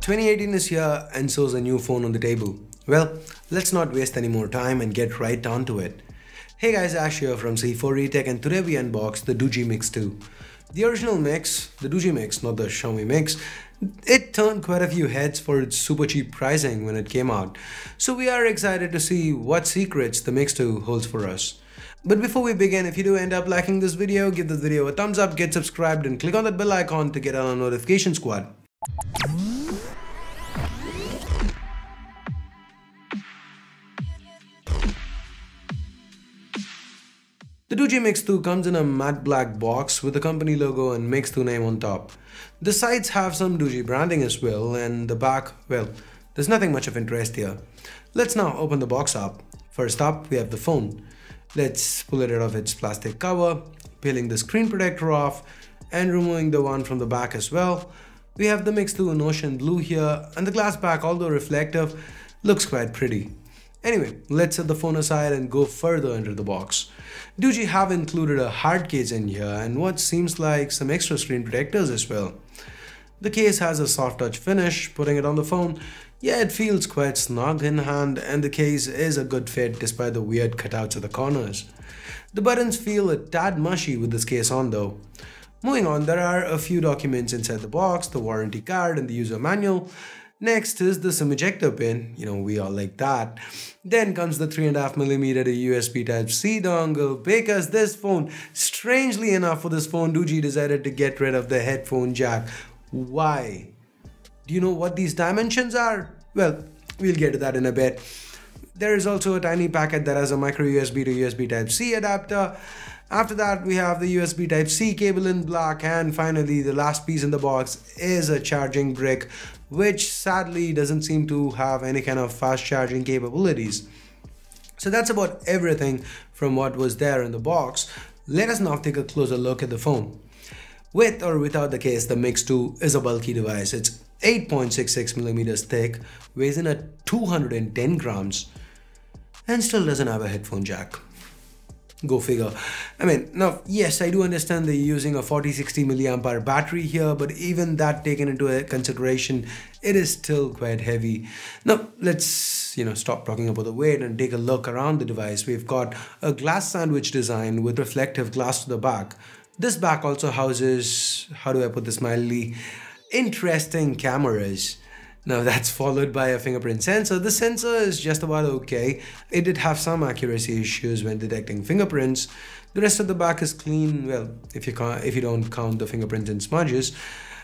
2018 is here and so's a new phone on the table. Well, let's not waste any more time and get right down to it. Hey guys, Ash here from C4Retech and today we unbox the Doogee Mix 2. The original Mix, the Doogee Mix, not the Xiaomi Mix, it turned quite a few heads for its super cheap pricing when it came out. So we are excited to see what secrets the Mix 2 holds for us. But before we begin, if you do end up liking this video, give this video a thumbs up, get subscribed and click on that bell icon to get on our notification squad. The Doogee Mix 2 comes in a matte black box with the company logo and Mix 2 name on top. The sides have some Doogee branding as well, and the back, well, there's nothing much of interest here. Let's now open the box up. First up, we have the phone. Let's pull it out of its plastic cover, peeling the screen protector off and removing the one from the back as well. We have the Mix 2 in ocean blue here, and the glass back, although reflective, looks quite pretty. Anyway, let's set the phone aside and go further into the box. Doogee have included a hard case in here and what seems like some extra screen protectors as well. The case has a soft touch finish. Putting it on the phone, yeah, it feels quite snug in hand, and the case is a good fit despite the weird cutouts at the corners. The buttons feel a tad mushy with this case on though. Moving on, there are a few documents inside the box, the warranty card and the user manual. Next is the SIM ejector pin, we all like that. Then comes the 3.5mm USB Type-C dongle, because this phone, strangely enough for this phone, Doogee decided to get rid of the headphone jack. Why? Do you know what these dimensions are? Well, we'll get to that in a bit. There is also a tiny packet that has a micro USB to USB Type-C adapter. After that, we have the USB Type-C cable in black, and finally the last piece in the box is a charging brick, which sadly doesn't seem to have any kind of fast charging capabilities. So that's about everything from what was there in the box. Let us now take a closer look at the phone. With or without the case, the Mix 2 is a bulky device. It's 8.66mm thick, weighs in at 210 grams, and still doesn't have a headphone jack. Go figure. Now, yes, I do understand they're using a 4060 mAh battery here, but even that taken into consideration, it is still quite heavy. Now, let's, stop talking about the weight and take a look around the device. We've got a glass sandwich design with reflective glass to the back. This back also houses, how do I put this mildly, interesting cameras. Now that's followed by a fingerprint sensor. The sensor is just about okay. It did have some accuracy issues when detecting fingerprints. The rest of the back is clean, well, if you don't count the fingerprints and smudges.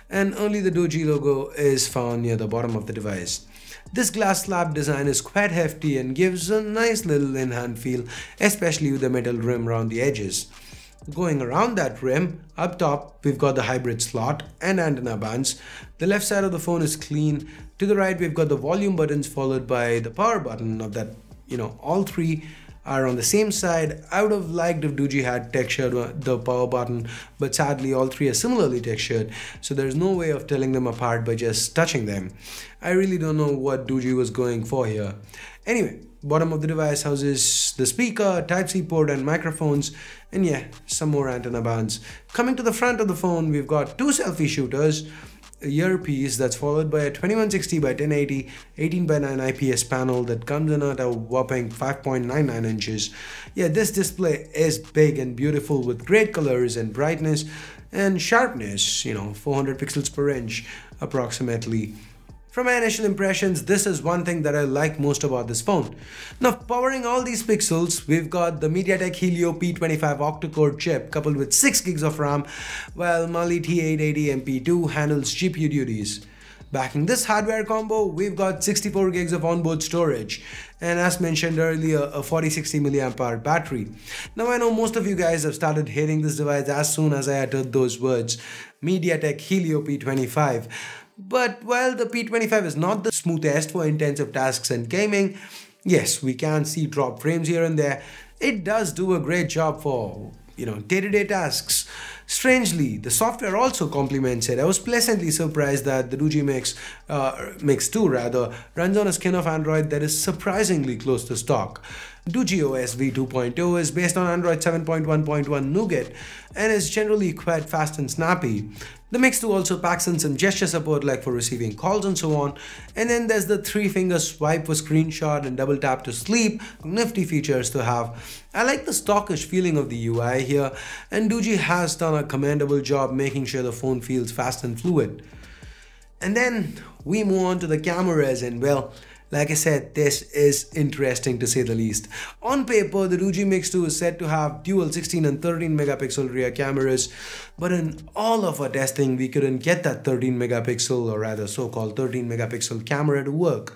And only the Doogee logo is found near the bottom of the device. This glass slab design is quite hefty and gives a nice little in-hand feel, especially with the metal rim around the edges. Going around that rim, up top, we've got the hybrid slot and antenna bands. The left side of the phone is clean. To the right, we've got the volume buttons followed by the power button of that, all three are on the same side. I would have liked if Doogee had textured the power button, but sadly all three are similarly textured, so there's no way of telling them apart by just touching them. I really don't know what Doogee was going for here. Anyway, bottom of the device houses the speaker, Type-C port and microphones, and yeah, some more antenna bands. Coming to the front of the phone, we've got two selfie shooters, a earpiece that's followed by a 2160 by 1080 18:9 IPS panel that comes in at a whopping 5.99 inches. Yeah, this display is big and beautiful with great colors and brightness and sharpness, 400 pixels per inch approximately. From my initial impressions, this is one thing that I like most about this phone. Now, powering all these pixels, we've got the Mediatek Helio P25 octa-core chip coupled with 6 gigs of RAM, while Mali T880 MP2 handles GPU duties. Backing this hardware combo, we've got 64 gigs of onboard storage, and as mentioned earlier, a 4060 mAh battery. Now, I know most of you guys have started hating this device as soon as I uttered those words, Mediatek Helio P25. But while the P25 is not the smoothest for intensive tasks and gaming, yes, we can see drop frames here and there. It does do a great job for, day-to-day tasks. Strangely, the software also complements it. I was pleasantly surprised that the Doogee Mix 2 runs on a skin of Android that is surprisingly close to stock. Doogee OS v2.0 is based on Android 7.1.1 Nougat and is generally quite fast and snappy. The Mix 2 also packs in some gesture support like for receiving calls and so on. And then there's the 3-finger swipe for screenshot and double tap to sleep, nifty features to have. I like the stockish feeling of the UI here, and Doogee has done a commendable job making sure the phone feels fast and fluid. And then we move on to the cameras, and well, like I said, this is interesting to say the least. On paper, the Doogee Mix 2 is said to have dual 16 and 13 megapixel rear cameras, but in all of our testing, we couldn't get that 13 megapixel, or rather so-called 13 megapixel camera to work.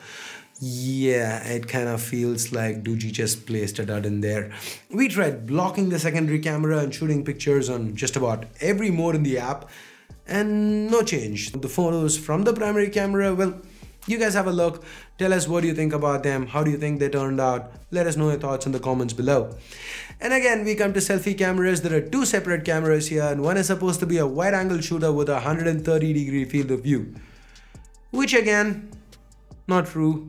Yeah, it kind of feels like Doogee just placed a dud in there. We tried blocking the secondary camera and shooting pictures on just about every mode in the app, and no change. The photos from the primary camera, well, you guys have a look. Tell us what do you think about them. How do you think they turned out? Let us know your thoughts in the comments below. And again, we come to selfie cameras. There are two separate cameras here, and one is supposed to be a wide angle shooter with a 130-degree field of view. Which again, not true.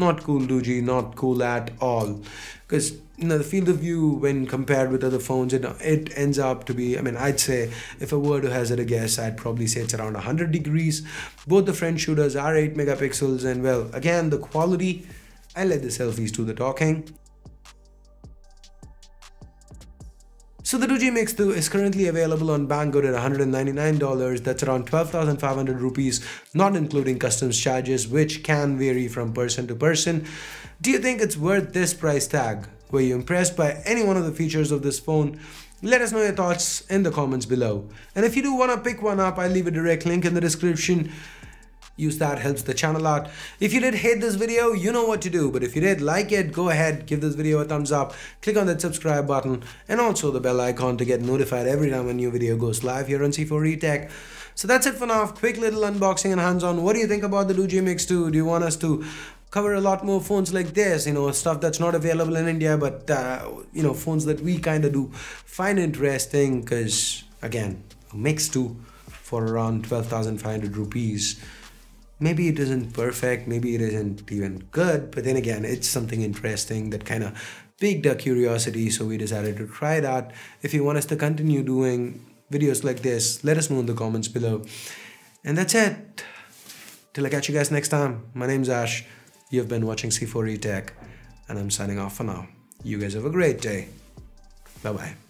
Not cool, Doogee, not cool at all. Because the field of view when compared with other phones, it ends up to be, I'd say if I were to hazard a guess, I'd probably say it's around 100 degrees. Both the front shooters are 8 megapixels, and well, again, the quality, I let the selfies do the talking. So the Doogee Mix 2 is currently available on Banggood at $199. That's around 12,500 rupees, not including customs charges, which can vary from person to person. Do you think it's worth this price tag? Were you impressed by any one of the features of this phone? Let us know your thoughts in the comments below. And if you do want to pick one up, I'll leave a direct link in the description. Use that, helps the channel out. If you did hate this video, you know what to do. But if you did like it, go ahead, give this video a thumbs up, click on that subscribe button, and also the bell icon to get notified every time a new video goes live here on C4eTech. So that's it for now. Quick little unboxing and hands-on. What do you think about the Doogee Mix 2? Do you want us to cover a lot more phones like this, stuff that's not available in India, but phones that we kind of do find interesting? Because again, a Mix 2 for around 12,500 rupees. Maybe it isn't perfect, maybe it isn't even good, but then again, it's something interesting that kind of piqued our curiosity, so we decided to try it out. If you want us to continue doing videos like this, let us know in the comments below. And that's it. Till I catch you guys next time, my name's Ash, you've been watching C4eTech, and I'm signing off for now. You guys have a great day. Bye-bye.